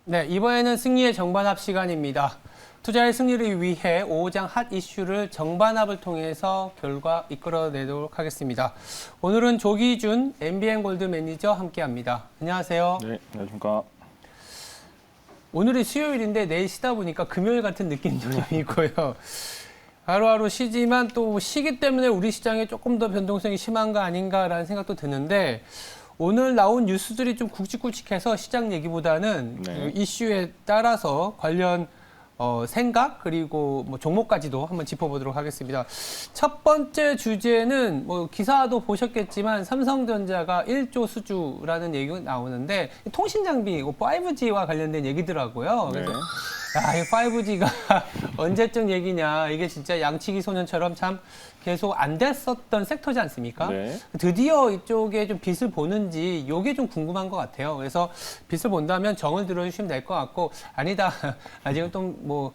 네, 이번에는 승리의 정반합 시간입니다. 투자의 승리를 위해 5장 핫 이슈를 정반합을 통해서 결과 이끌어내도록 하겠습니다. 오늘은 조기준 MBN 골드 매니저 함께합니다. 안녕하세요. 네, 안녕하십니까. 오늘이 수요일인데 내일 쉬다 보니까 금요일 같은 느낌도 좀 있고요. 하루하루 쉬지만 또 쉬기 때문에 우리 시장에 조금 더 변동성이 심한 거 아닌가라는 생각도 드는데 오늘 나온 뉴스들이 좀 굵직굵직해서 시장 얘기보다는 네. 그 이슈에 따라서 관련 생각 그리고 뭐 종목까지도 한번 짚어보도록 하겠습니다. 첫 번째 주제는 뭐 기사도 보셨겠지만 삼성전자가 1조 수주라는 얘기가 나오는데 통신 장비 5G와 관련된 얘기더라고요. 네. 그래서 야, 이 5G가 언제쯤 얘기냐. 이게 진짜 양치기 소년처럼 참 계속 안 됐었던 섹터지 않습니까? 네. 드디어 이쪽에 좀 빛을 보는지 이게 좀 궁금한 것 같아요. 그래서 빛을 본다면 정을 들어주시면 될 것 같고 아니다. 아직은 또 뭐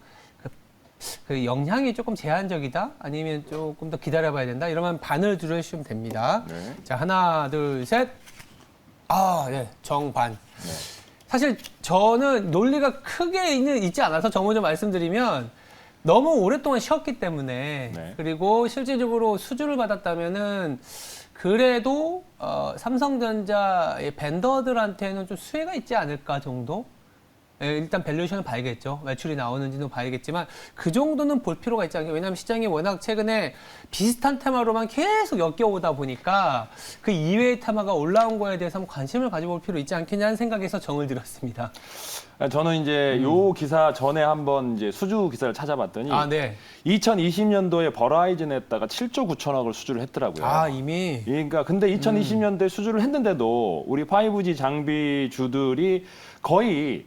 그 영향이 조금 제한적이다? 아니면 조금 더 기다려봐야 된다? 이러면 반을 들어주시면 됩니다. 네. 자, 하나, 둘, 셋. 아, 네, 정반. 네. 사실 저는 논리가 크게 있지 않아서 저 먼저 말씀드리면 너무 오랫동안 쉬었기 때문에 네. 그리고 실질적으로 수주를 받았다면은 그래도 삼성전자의 벤더들한테는 좀 수혜가 있지 않을까 정도? 예, 일단 밸류에이션을 봐야겠죠. 매출이 나오는지도 봐야겠지만 그 정도는 볼 필요가 있지 않겠냐. 왜냐하면 시장이 워낙 최근에 비슷한 테마로만 계속 엮여오다 보니까 그 이외의 테마가 올라온 거에 대해서 한번 관심을 가져볼 필요 있지 않겠냐는 생각에서 정을 들었습니다. 저는 이제 요 기사 전에 한번 이제 수주 기사를 찾아봤더니 아, 네. 2020년도에 버라이즌에다가 7조 9천억을 수주를 했더라고요. 아, 이미. 그러니까 근데 2020년도에 수주를 했는데도 우리 5G 장비 주들이 거의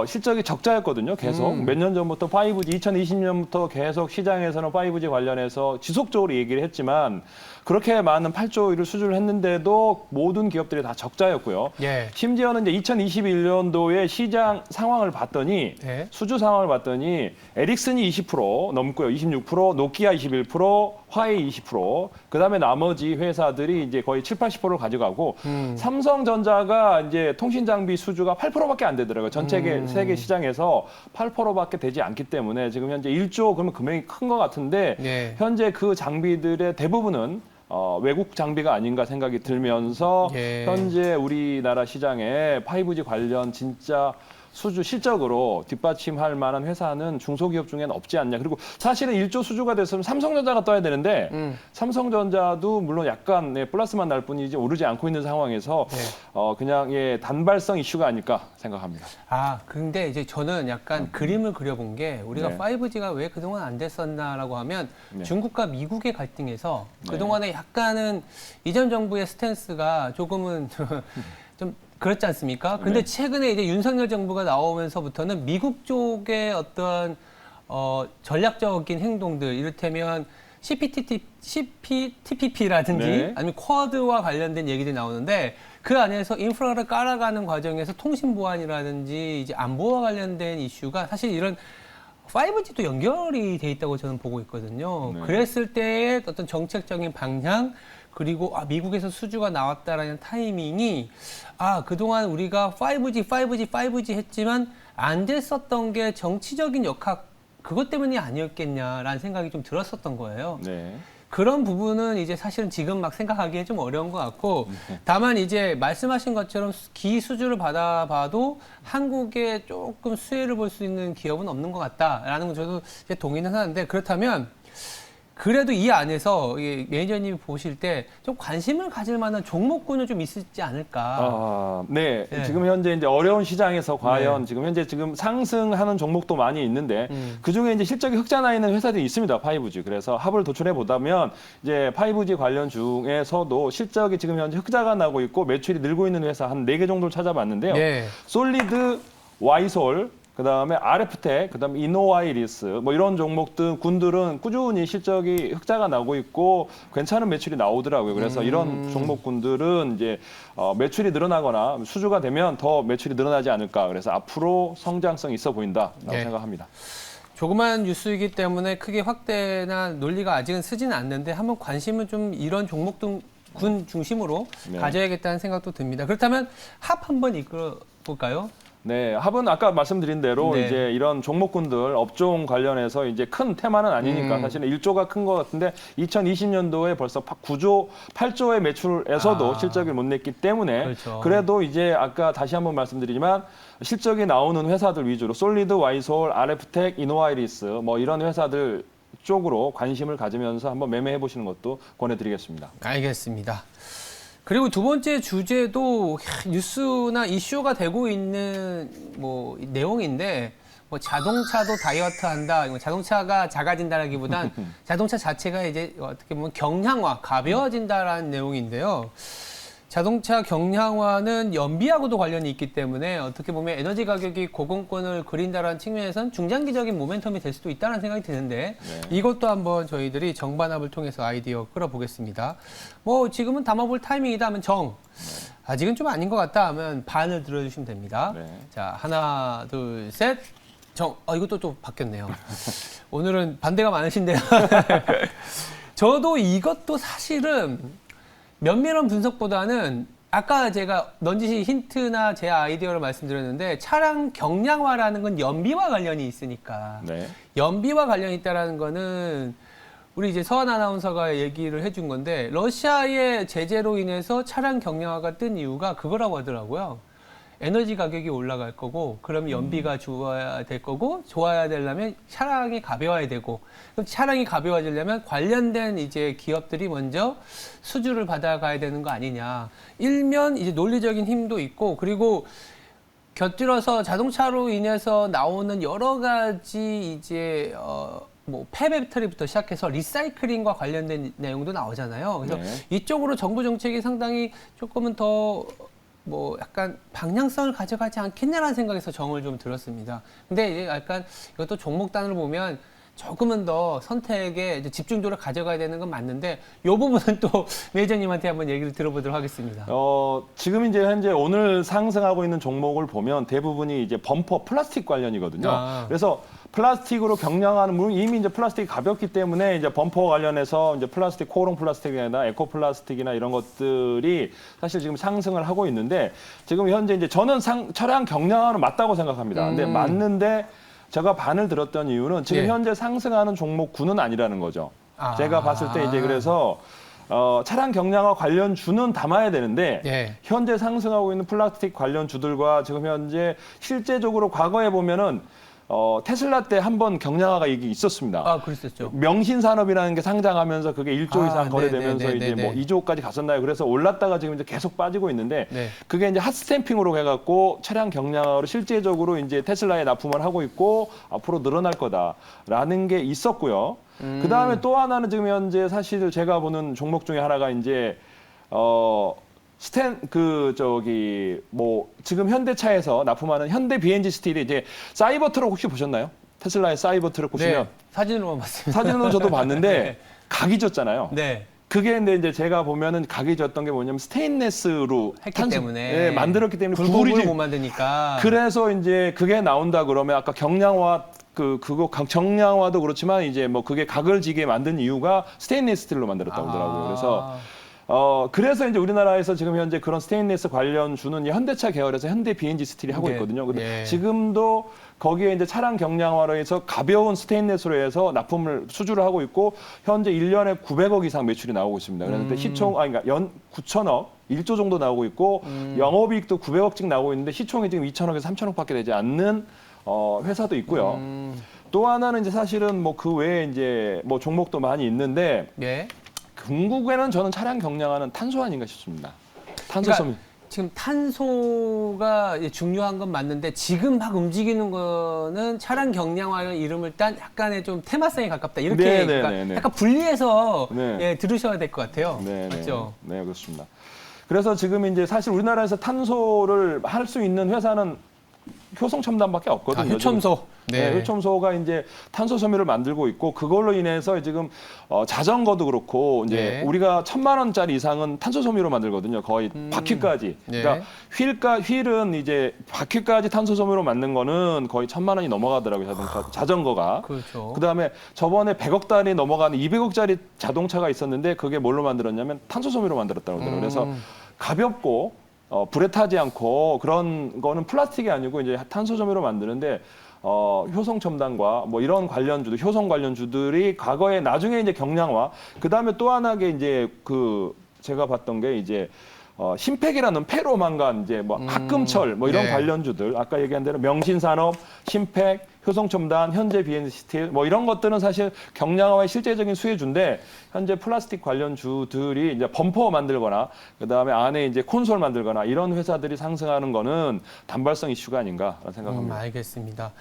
실적이 적자였거든요. 계속 몇 년 전부터 5G 2020년부터 계속 시장에서는 5G 관련해서 지속적으로 얘기를 했지만 그렇게 많은 8조를 수주를 했는데도 모든 기업들이 다 적자였고요. 예. 심지어는 이제 2021년도에 시장 상황을 봤더니 네. 수주 상황을 봤더니 에릭슨이 20% 넘고요. 26%, 노키아 21%, 화웨이 20%, 그다음에 나머지 회사들이 이제 거의 7, 80%를 가져가고 삼성전자가 이제 통신 장비 수주가 8%밖에 안 되더라고요. 전 세계 시장에서 8%밖에 되지 않기 때문에 지금 현재 1조 그러면 금액이 큰 것 같은데 네. 현재 그 장비들의 대부분은 외국 장비가 아닌가 생각이 들면서 예. 현재 우리나라 시장에 5G 관련 진짜 수주 실적으로 뒷받침할 만한 회사는 중소기업 중에는 없지 않냐. 그리고 사실은 1조 수주가 됐으면 삼성전자가 떠야 되는데 삼성전자도 물론 약간 플러스만 날 뿐이지 오르지 않고 있는 상황에서 네. 그냥 단발성 이슈가 아닐까 생각합니다. 아, 근데 이제 저는 약간 그림을 그려본 게 우리가 네. 5G가 왜 그동안 안 됐었나라고 하면 네. 중국과 미국의 갈등에서 네. 그동안에 약간은 이전 정부의 스탠스가 조금은 좀 그렇지 않습니까? 근데 네. 최근에 이제 윤석열 정부가 나오면서부터는 미국 쪽의 어떤 전략적인 행동들, 이를테면 CPTPP라든지 네. 아니면 쿼드와 관련된 얘기들이 나오는데 그 안에서 인프라를 깔아가는 과정에서 통신 보안이라든지 이제 안보와 관련된 이슈가 사실 이런 5G도 연결이 돼 있다고 저는 보고 있거든요. 네. 그랬을 때의 어떤 정책적인 방향 그리고 미국에서 수주가 나왔다라는 타이밍이 그동안 우리가 5G 했지만 안 됐었던 게 정치적인 역학 그것 때문이 아니었겠냐라는 생각이 좀 들었었던 거예요. 네. 그런 부분은 이제 사실은 지금 막 생각하기에 좀 어려운 것 같고 다만 이제 말씀하신 것처럼 기수주를 받아봐도 한국에 조금 수혜를 볼 수 있는 기업은 없는 것 같다라는 건 저도 이제 동의는 하는데 그렇다면 그래도 이 안에서 매니저님이 보실 때 좀 관심을 가질 만한 종목군은 좀 있지 않을까. 네. 네. 지금 현재 이제 어려운 시장에서 과연 네. 지금 현재 상승하는 종목도 많이 있는데 그 중에 이제 실적이 흑자 나 있는 회사들이 있습니다. 5G. 그래서 합을 도출해 보다면 이제 5G 관련 중에서도 실적이 지금 현재 흑자가 나고 있고 매출이 늘고 있는 회사 한 4개 정도를 찾아봤는데요. 네. 솔리드, 와이솔, 그다음에 RF텍, 그다음에 이노와이리스 뭐 이런 종목들 군들은 꾸준히 실적이 흑자가 나고 있고 괜찮은 매출이 나오더라고요. 그래서 이런 종목군들은 이제 매출이 늘어나거나 수주가 되면 더 매출이 늘어나지 않을까. 그래서 앞으로 성장성이 있어 보인다라고 네. 생각합니다. 조그만 뉴스이기 때문에 크게 확대나 논리가 아직은 쓰지는 않는데 한번 관심은 좀 이런 종목군 중심으로 네. 가져야겠다는 생각도 듭니다. 그렇다면 합 한번 이끌어 볼까요? 네, 합은 아까 말씀드린 대로 네. 이제 이런 종목군들 업종 관련해서 이제 큰 테마는 아니니까 사실은 1조가 큰 것 같은데 2020년도에 벌써 8조의 매출에서도 실적을 못 냈기 때문에 그렇죠. 그래도 이제 아까 다시 한번 말씀드리지만 실적이 나오는 회사들 위주로 솔리드, 와이솔, RF텍, 이노와이리스 뭐 이런 회사들 쪽으로 관심을 가지면서 한번 매매해 보시는 것도 권해드리겠습니다. 알겠습니다. 그리고 두 번째 주제도 뉴스나 이슈가 되고 있는 뭐 내용인데 뭐 자동차도 다이어트한다. 자동차가 작아진다라기보단 자동차 자체가 이제 어떻게 보면 경량화, 가벼워진다라는 내용인데요. 자동차 경량화는 연비하고도 관련이 있기 때문에 어떻게 보면 에너지 가격이 고공권을 그린다라는 측면에서는 중장기적인 모멘텀이 될 수도 있다는 생각이 드는데 이것도 한번 저희들이 정반합을 통해서 아이디어 끌어보겠습니다. 뭐 지금은 담아볼 타이밍이다 하면 정, 아직은 좀 아닌 것 같다 하면 반을 들어주시면 됩니다. 네. 자, 하나, 둘, 셋. 정, 이것도 또 바뀌었네요. 오늘은 반대가 많으신데요. 저도 이것도 사실은 면밀한 분석보다는 아까 제가 넌지시 힌트나 제 아이디어를 말씀드렸는데 차량 경량화라는 건 연비와 관련이 있으니까 네. 연비와 관련이 있다는 거는 우리 이제 서한 아나운서가 얘기를 해준 건데 러시아의 제재로 인해서 차량 경량화가 뜬 이유가 그거라고 하더라고요. 에너지 가격이 올라갈 거고 그럼 연비가 좋아야 될 거고 좋아야 되려면 차량이 가벼워야 되고 그럼 차량이 가벼워지려면 관련된 이제 기업들이 먼저 수주를 받아가야 되는 거 아니냐. 일면 이제 논리적인 힘도 있고 그리고 곁들여서 자동차로 인해서 나오는 여러 가지 이제 뭐 폐배터리부터 시작해서 리사이클링과 관련된 내용도 나오잖아요. 그래서 네. 이쪽으로 정부 정책이 상당히 조금은 더 뭐 약간 방향성을 가져가지 않겠냐라는 생각에서 정을 좀 들었습니다. 근데 이제 약간 이것도 종목단으로 보면 조금은 더 선택에 이제 집중도를 가져가야 되는 건 맞는데 이 부분은 또 매니저님한테 한번 얘기를 들어보도록 하겠습니다. 지금 이제 현재 오늘 상승하고 있는 종목을 보면 대부분이 이제 범퍼 플라스틱 관련이거든요. 그래서 플라스틱으로 경량화는 물론 이미 이제 플라스틱이 가볍기 때문에 이제 범퍼 관련해서 이제 플라스틱 코오롱 플라스틱이나 에코 플라스틱이나 이런 것들이 사실 지금 상승을 하고 있는데 지금 현재 이제 저는 차량 경량화는 맞다고 생각합니다. 근데 맞는데 제가 반을 들었던 이유는 지금 예. 현재 상승하는 종목군은 아니라는 거죠. 제가 봤을 때 이제 그래서 차량 경량화 관련 주는 담아야 되는데 예. 현재 상승하고 있는 플라스틱 관련 주들과 지금 현재 실제적으로 과거에 보면은 테슬라 때 한 번 경량화가 이게 있었습니다. 그랬었죠. 명신산업이라는 게 상장하면서 그게 1조 이상 거래되면서 네, 이제 네, 뭐 네. 2조까지 갔었나요? 그래서 올랐다가 지금 이제 계속 빠지고 있는데 네. 그게 이제 핫스탬핑으로 해갖고 차량 경량화로 실제적으로 이제 테슬라에 납품을 하고 있고 앞으로 늘어날 거다라는 게 있었고요. 그 다음에 또 하나는 지금 현재 사실 제가 보는 종목 중에 하나가 이제 지금 현대차에서 납품하는 현대 BNG 스틸이 이제 사이버 트럭 혹시 보셨나요? 테슬라의 사이버 트럭 보시면 네. 사진으로만 봤습니다. 사진으로 저도 봤는데 네. 각이 졌잖아요. 네. 그게 근데 이제 제가 보면은 각이 졌던 게 뭐냐면 스테인레스로 했기 때문에 만들었기 때문에 굴곡을 못 만드니까. 그래서 이제 그게 나온다 그러면 아까 경량화 정량화도 그렇지만 이제 뭐 그게 각을 지게 만든 이유가 스테인리스 스틸로 만들었다고 하더라고요. 그래서 이제 우리나라에서 지금 현재 그런 스테인리스 관련 주는 이 현대차 계열에서 현대 BNG 스틸이 하고 있거든요. 근데 지금도 거기에 이제 차량 경량화로 해서 가벼운 스테인리스로 해서 납품을 수주를 하고 있고 현재 1년에 900억 이상 매출이 나오고 있습니다. 그런데 그러니까 연 9천억, 1조 정도 나오고 있고 영업이익도 900억씩 나오고 있는데 시총이 지금 2천억에서 3천억밖에 되지 않는 회사도 있고요. 또 하나는 이제 사실은 뭐 그 외에 이제 뭐 종목도 많이 있는데 예. 궁극에는 저는 차량 경량화는 탄소 아닌가 싶습니다. 탄소섬유. 그러니까 지금 탄소가 중요한 건 맞는데 지금 막 움직이는 거는 차량 경량화의 이름을 딴 약간의 좀 테마성에 가깝다. 이렇게 그러니까 약간 분리해서 예, 들으셔야 될 것 같아요. 맞죠? 네, 그렇습니다. 그래서 지금 이제 사실 우리나라에서 탄소를 할 수 있는 회사는 효성첨단밖에 없거든요. 효첨소. 네, 효첨소가 이제 탄소 섬유를 만들고 있고 그걸로 인해서 지금 자전거도 그렇고 이제 우리가 1,000만 원짜리 이상은 탄소 섬유로 만들거든요. 거의 바퀴까지. 그러니까 휠은 이제 바퀴까지 탄소 섬유로 만든 거는 거의 1,000만 원이 넘어가더라고요. 자전거가. 그렇죠. 그다음에 저번에 100억짜리 넘어가는 200억짜리 자동차가 있었는데 그게 뭘로 만들었냐면 탄소 섬유로 만들었다고 하더라고요. 그래서 가볍고 불에 타지 않고 그런 거는 플라스틱이 아니고 이제 탄소 점유로 만드는데 효성 첨단과 뭐 이런 관련주들, 효성 관련주들이 과거에 나중에 이제 경량화, 그 다음에 또 하나가 이제 제가 봤던 게 이제 심팩이라는 폐로망간 이제 뭐 합금철 뭐 이런 네. 관련주들, 아까 얘기한 대로 명신산업, 심팩, 효성첨단, 현재 비엔드 스틸 뭐 이런 것들은 사실 경량화의 실제적인 수혜주인데 현재 플라스틱 관련주들이 이제 범퍼 만들거나 그다음에 안에 이제 콘솔 만들거나 이런 회사들이 상승하는 거는 단발성 이슈가 아닌가라는 생각합니다. 알겠습니다.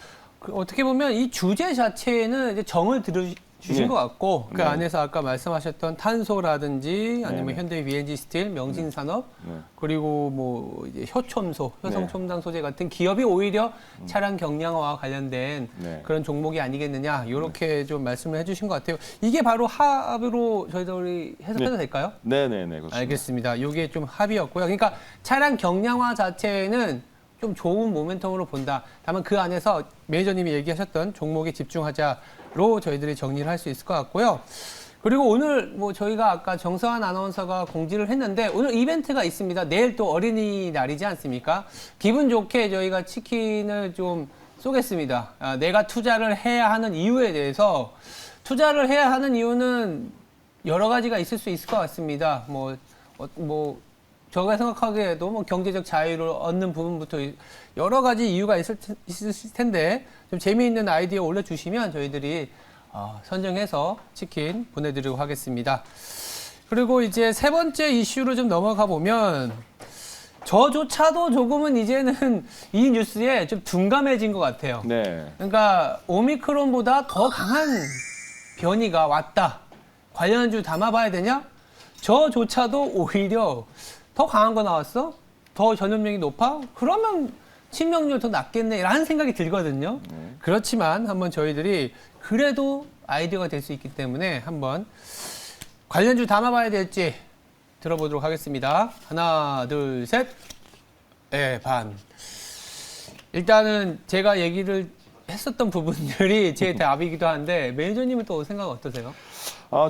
어떻게 보면 이 주제 자체에는 이제 정을 들어주신 네. 것 같고 그 네. 안에서 아까 말씀하셨던 탄소라든지 아니면 네. 현대 VNG 스틸, 명신산업 네. 그리고 뭐 이제 효첨소, 네. 효성첨단 소재 같은 기업이 오히려 차량 경량화와 관련된 네. 그런 종목이 아니겠느냐 이렇게 좀 말씀을 해주신 것 같아요. 이게 바로 합으로 저희들이 해석해도 네. 될까요? 네네네. 그렇습니다. 알겠습니다. 이게 좀 합이었고요. 그러니까 차량 경량화 자체는 좀 좋은 모멘텀으로 본다. 다만 그 안에서 매니저님이 얘기하셨던 종목에 집중하자로 저희들이 정리를 할 수 있을 것 같고요. 그리고 오늘 뭐 저희가 아까 정서환 아나운서가 공지를 했는데 오늘 이벤트가 있습니다. 내일 또 어린이날이지 않습니까? 기분 좋게 저희가 치킨을 좀 쏘겠습니다. 내가 투자를 해야 하는 이유에 대해서 투자를 해야 하는 이유는 여러 가지가 있을 수 있을 것 같습니다. 제가 생각하기에도 뭐 경제적 자유를 얻는 부분부터 여러 가지 이유가 있을 텐데 좀 재미있는 아이디어 올려주시면 저희들이 선정해서 치킨 보내드리고 하겠습니다. 그리고 이제 세 번째 이슈로 좀 넘어가 보면 저조차도 조금은 이제는 이 뉴스에 좀 둔감해진 것 같아요. 네. 그러니까 오미크론보다 더 강한 변이가 왔다. 관련주 담아봐야 되냐? 저조차도 오히려 더 강한 거 나왔어? 더 전염력이 높아? 그러면 치명률 더 낮겠네 라는 생각이 들거든요. 그렇지만 한번 저희들이 그래도 아이디어가 될 수 있기 때문에 한번 관련주 담아봐야 될지 들어보도록 하겠습니다. 하나, 둘, 셋. 네, 반. 일단은 제가 얘기를 했었던 부분들이 제 답이기도 한데 매니저님은 또 생각 어떠세요?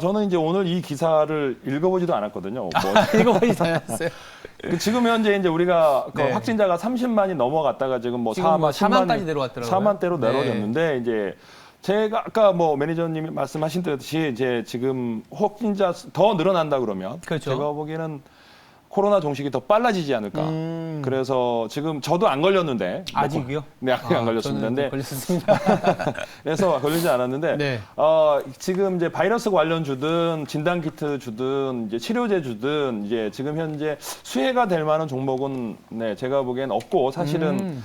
저는 이제 오늘 이 기사를 읽어보지도 않았거든요. 읽어보지 않았어요. 지금 현재 이제 우리가 네. 확진자가 30만이 넘어갔다가 지금 뭐 지금 4만, 4만까지 내려왔더라고요. 4만대로 네. 내려졌는데 이제 제가 아까 뭐 매니저님이 말씀하신 듯이 이제 지금 확진자 더 늘어난다 그러면 그렇죠. 제가 보기에는 코로나 종식이 더 빨라지지 않을까. 그래서 지금 저도 안 걸렸는데 아직이요? 네, 아직 안 걸렸습니다. 저는 근데 걸렸습니다. 그래서 걸리지 않았는데 네. 지금 이제 바이러스 관련 주든 진단 키트 주든 이제 치료제 주든 이제 지금 현재 수혜가 될 만한 종목은 네, 제가 보기엔 없고 사실은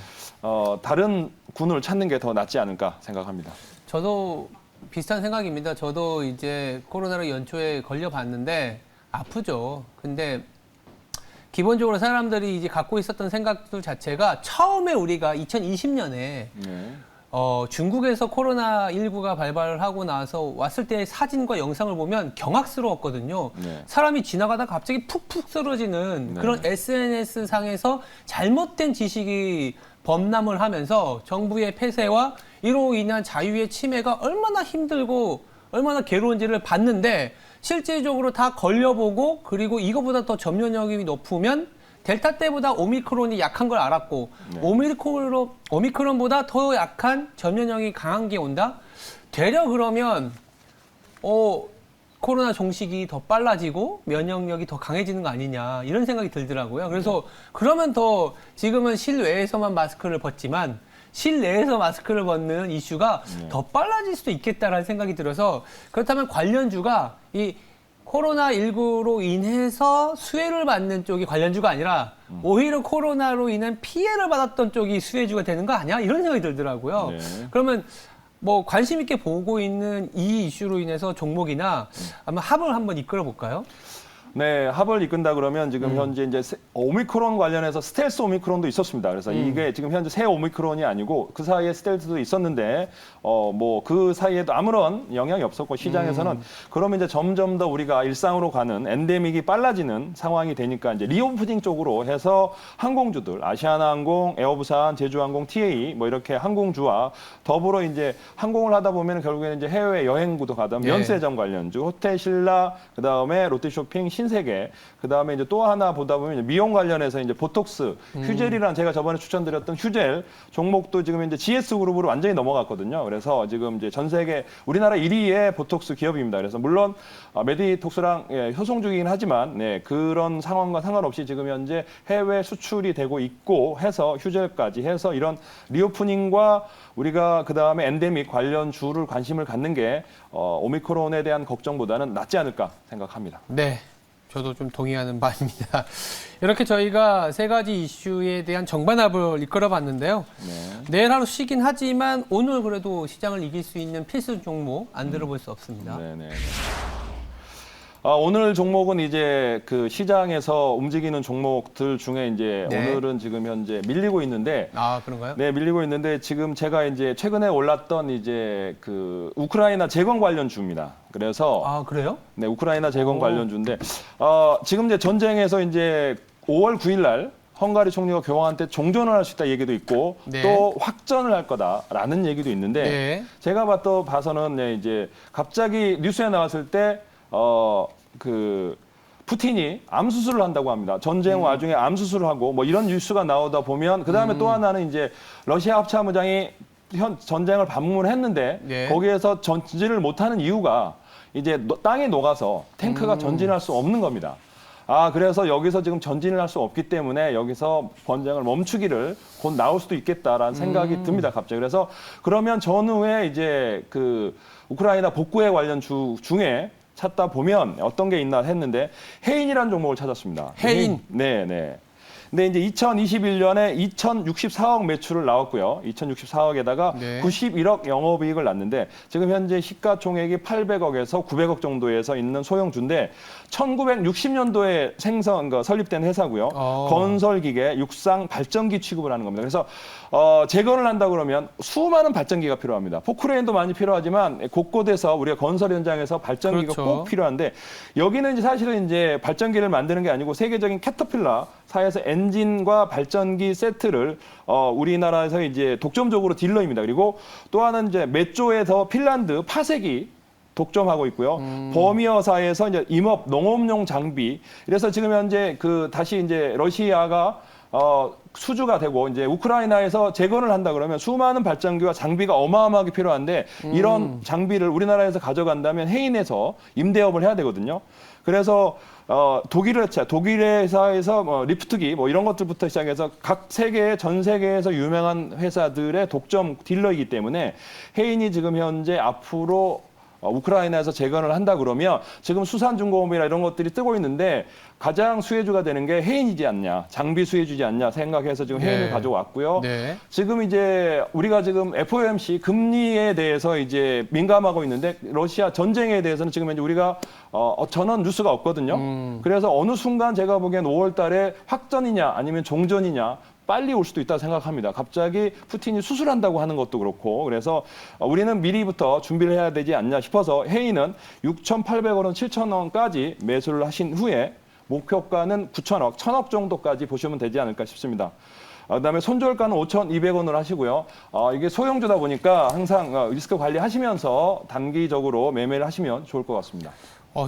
다른 군을 찾는 게 더 낫지 않을까 생각합니다. 저도 비슷한 생각입니다. 저도 이제 코로나로 연초에 걸려봤는데 아프죠. 근데 기본적으로 사람들이 이제 갖고 있었던 생각들 자체가 처음에 우리가 2020년에 네. 중국에서 코로나19가 발발을 하고 나서 왔을 때의 사진과 영상을 보면 경악스러웠거든요. 네. 사람이 지나가다가 갑자기 푹푹 쓰러지는 네. 그런 SNS상에서 잘못된 지식이 범람을 하면서 정부의 폐쇄와 이로 인한 자유의 침해가 얼마나 힘들고 얼마나 괴로운지를 봤는데 실질적으로 다 걸려보고 그리고 이거보다 더 전염력이 높으면 델타 때보다 오미크론이 약한 걸 알았고 네. 오미크론보다 더 약한 전염력이 강한 게 온다? 되려 그러면 코로나 종식이 더 빨라지고 면역력이 더 강해지는 거 아니냐 이런 생각이 들더라고요. 그래서 그러면 더 지금은 실외에서만 마스크를 벗지만 실내에서 마스크를 벗는 이슈가 더 빨라질 수도 있겠다라는 생각이 들어서 그렇다면 관련주가 이 코로나19로 인해서 수혜를 받는 쪽이 관련주가 아니라 오히려 코로나로 인한 피해를 받았던 쪽이 수혜주가 되는 거 아니야? 이런 생각이 들더라고요. 네. 그러면 뭐 관심 있게 보고 있는 이 이슈로 인해서 종목이나 아마 합을 한번 이끌어 볼까요? 네, 합을 이끈다 그러면 지금 현재 이제 오미크론 관련해서 스텔스 오미크론도 있었습니다. 그래서 이게 지금 현재 새 오미크론이 아니고 그 사이에 스텔스도 있었는데 뭐 그 사이에도 아무런 영향이 없었고 시장에서는 그러면 이제 점점 더 우리가 일상으로 가는 엔데믹이 빨라지는 상황이 되니까 이제 리오프닝 쪽으로 해서 항공주들 아시아나항공, 에어부산, 제주항공, TA 뭐 이렇게 항공주와 더불어 이제 항공을 하다 보면 결국에는 이제 해외 여행구도 가던 네. 면세점 관련주, 호텔 신라, 그다음에 롯데쇼핑 신세계, 그다음에 이제 또 하나 보다 보면 미용 관련해서 이제 보톡스, 휴젤이라는 제가 저번에 추천드렸던 휴젤 종목도 지금 이제 GS 그룹으로 완전히 넘어갔거든요. 그래서 지금 이제 전 세계 우리나라 1위의 보톡스 기업입니다. 그래서 물론 메디톡스랑 효송주이긴 하지만 네, 그런 상황과 상관없이 지금 현재 해외 수출이 되고 있고 해서 휴젤까지 해서 이런 리오프닝과 우리가 그다음에 엔데믹 관련 주를 관심을 갖는 게 오미크론에 대한 걱정보다는 낫지 않을까 생각합니다. 네, 저도 좀 동의하는 바입니다. 이렇게 저희가 세 가지 이슈에 대한 정반합을 이끌어봤는데요. 네. 내일 하루 쉬긴 하지만 오늘 그래도 시장을 이길 수 있는 필수 종목 안 들어볼 수 없습니다. 네네. 오늘 종목은 이제 그 시장에서 움직이는 종목들 중에 이제 네. 오늘은 지금 현재 밀리고 있는데 아, 그런가요? 네, 밀리고 있는데 지금 제가 이제 최근에 올랐던 이제 그 우크라이나 재건 관련주입니다. 그래서 아, 그래요? 네, 우크라이나 재건 오. 관련주인데 지금 이제 전쟁에서 이제 5월 9일 날 헝가리 총리가 교황한 때 종전을 할 수 있다 얘기도 있고 네. 또 확전을 할 거다라는 얘기도 있는데 네. 제가 봐서는 네, 이제 갑자기 뉴스에 나왔을 때 그 푸틴이 암 수술을 한다고 합니다. 전쟁 와중에 암 수술을 하고 뭐 이런 뉴스가 나오다 보면 그 다음에 또 하나는 이제 러시아 합참의장이 전쟁을 방문했는데 네. 거기에서 전진을 못하는 이유가 이제 땅에 녹아서 탱크가 전진할 수 없는 겁니다. 그래서 여기서 지금 전진을 할 수 없기 때문에 여기서 전쟁을 멈추기를 곧 나올 수도 있겠다라는 생각이 듭니다, 갑자기. 그래서 그러면 전후에 이제 그 우크라이나 복구에 관련 주 중에 찾다 보면 어떤 게 있나 했는데 해인이라는 종목을 찾았습니다. 해인? 네, 네. 근데 이제 2021년에 2,064억 매출을 나왔고요. 2,064억에다가 네. 91억 영업이익을 났는데 지금 현재 시가총액이 800억에서 900억 정도에서 있는 소형주인데 1960년도에 설립된 회사고요. 건설기계, 육상, 발전기 취급을 하는 겁니다. 그래서 재건을 한다 그러면 수많은 발전기가 필요합니다. 포크레인도 많이 필요하지만 곳곳에서 우리가 건설 현장에서 발전기가 그렇죠. 꼭 필요한데 여기는 이제 사실은 이제 발전기를 만드는 게 아니고 세계적인 캐터필라 사에서 엔진과 발전기 세트를 우리나라에서 이제 독점적으로 딜러입니다. 그리고 또 하나는 이제 메조에서 핀란드 파색이 독점하고 있고요. 버미어사에서 이제 임업 농업용 장비. 그래서 지금 현재 그 다시 이제 러시아가 수주가 되고 이제 우크라이나에서 재건을 한다 그러면 수많은 발전기와 장비가 어마어마하게 필요한데 이런 장비를 우리나라에서 가져간다면 해인에서 임대업을 해야 되거든요. 그래서 독일 회사에서 리프트기 뭐 이런 것들부터 시작해서 전 세계에서 유명한 회사들의 독점 딜러이기 때문에 해인이 지금 현재 앞으로 우크라이나에서 재건을 한다 그러면 지금 수산중공업이나 이런 것들이 뜨고 있는데 가장 수혜주가 되는 게 해인이지 않냐, 장비 수혜주지 않냐 생각해서 지금 해인을 네. 가져왔고요. 네. 지금 이제 우리가 지금 FOMC 금리에 대해서 이제 민감하고 있는데 러시아 전쟁에 대해서는 지금 이제 우리가 전원 뉴스가 없거든요. 그래서 어느 순간 제가 보기엔 5월 달에 확전이냐 아니면 종전이냐 빨리 올 수도 있다고 생각합니다. 갑자기 푸틴이 수술한다고 하는 것도 그렇고 그래서 우리는 미리부터 준비를 해야 되지 않냐 싶어서 해인은 6,800원, 7,000원까지 매수를 하신 후에 목표가는 9,000억, 1,000억 정도까지 보시면 되지 않을까 싶습니다. 그다음에 손절가는 5,200원으로 하시고요. 이게 소형주다 보니까 항상 리스크 관리하시면서 단기적으로 매매를 하시면 좋을 것 같습니다.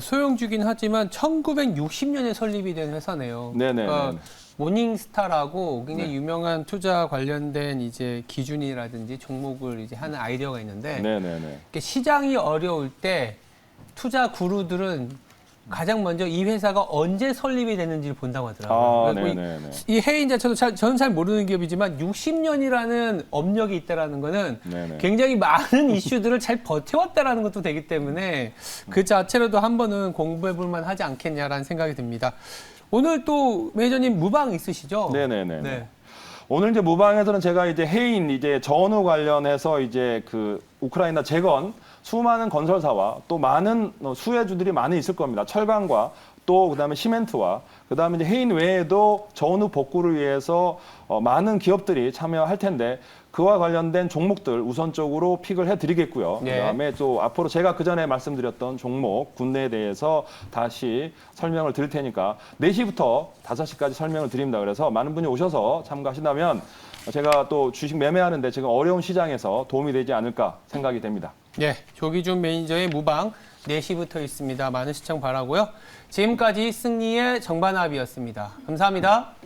소형주긴 하지만 1960년에 설립이 된 회사네요. 네네. 그러니까 모닝스타라고 굉장히 네. 유명한 투자 관련된 이제 기준이라든지 종목을 이제 하는 아이디어가 있는데 네네네. 시장이 어려울 때 투자 구루들은 가장 먼저 이 회사가 언제 설립이 됐는지를 본다고 하더라고요. 그리고 네네네. 이 해인 자체도 저는 잘 모르는 기업이지만 60년이라는 업력이 있다라는 거는 네네. 굉장히 많은 이슈들을 잘 버텨왔다라는 것도 되기 때문에 그 자체로도 한 번은 공부해볼 만하지 않겠냐라는 생각이 듭니다. 오늘 또 매니저님 무방 있으시죠? 네네네. 네. 오늘 이제 무방에서는 제가 이제 해인 이제 전후 관련해서 이제 그 우크라이나 재건 수많은 건설사와 또 많은 수혜주들이 많이 있을 겁니다. 철강과 또 그다음에 시멘트와 그다음에 이제 해인 외에도 전후 복구를 위해서 많은 기업들이 참여할 텐데 그와 관련된 종목들 우선적으로 픽을 해드리겠고요. 네. 그다음에 또 앞으로 제가 그 전에 말씀드렸던 종목 군내에 대해서 다시 설명을 드릴 테니까 4시부터 5시까지 설명을 드립니다. 그래서 많은 분이 오셔서 참가하신다면 제가 또 주식 매매하는데 지금 어려운 시장에서 도움이 되지 않을까 생각이 됩니다. 네, 조기준 매니저의 무방 4시부터 있습니다. 많은 시청 바라고요. 지금까지 승리의 정반합이었습니다. 감사합니다.